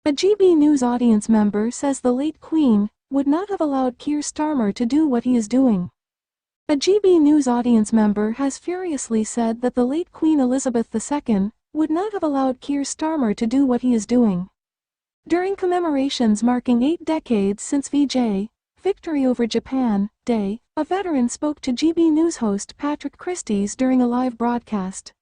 A GB News audience member says the late Queen would not have allowed Keir Starmer to do what he is doing. A GB News audience member has furiously said that the late Queen Elizabeth II would not have allowed Keir Starmer to do what he is doing. During commemorations marking 8 decades since VJ, Victory over Japan, Day, a veteran spoke to GB News host Patrick Christys during a live broadcast.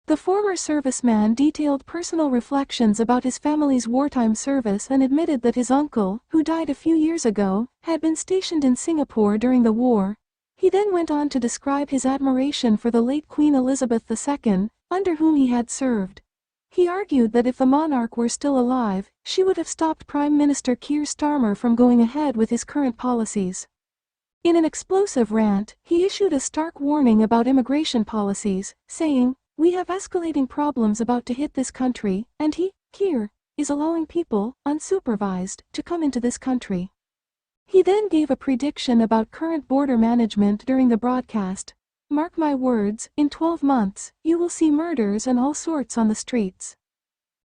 The former serviceman detailed personal reflections about his family's wartime service and admitted that his uncle, who died a few years ago, had been stationed in Singapore during the war. He then went on to describe his admiration for the late Queen Elizabeth II, under whom he had served. He argued that if the monarch were still alive, she would have stopped Prime Minister Keir Starmer from going ahead with his current policies. In an explosive rant, he issued a stark warning about immigration policies, saying, "We have escalating problems about to hit this country, and he, Keir, is allowing people, unsupervised, to come into this country." He then gave a prediction about current border management during the broadcast. "Mark my words, in 12 months, you will see murders and all sorts on the streets."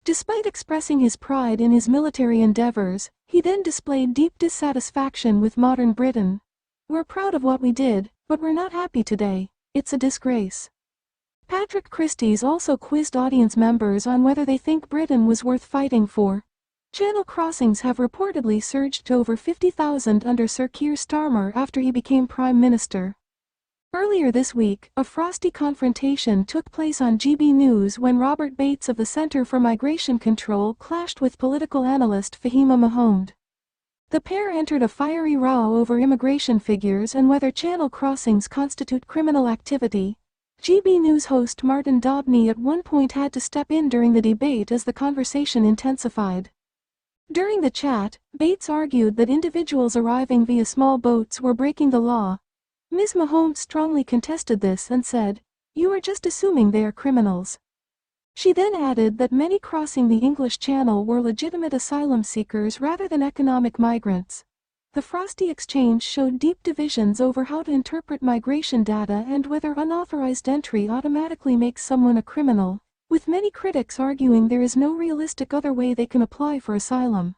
Despite expressing his pride in his military endeavors, he then displayed deep dissatisfaction with modern Britain. "We're proud of what we did, but we're not happy today. It's a disgrace." Patrick Christys also quizzed audience members on whether they think Britain was worth fighting for. Channel crossings have reportedly surged to over 50,000 under Sir Keir Starmer after he became Prime Minister. Earlier this week, a frosty confrontation took place on GB News when Robert Bates of the Centre for Migration Control clashed with political analyst Fahima Mohamed. The pair entered a fiery row over immigration figures and whether channel crossings constitute criminal activity. GB News host Martin Dobney at one point had to step in during the debate as the conversation intensified. During the chat, Bates argued that individuals arriving via small boats were breaking the law. Ms. Mohamed strongly contested this and said, "You are just assuming they are criminals." She then added that many crossing the English Channel were legitimate asylum seekers rather than economic migrants. The frosty exchange showed deep divisions over how to interpret migration data and whether unauthorized entry automatically makes someone a criminal, with many critics arguing there is no realistic other way they can apply for asylum.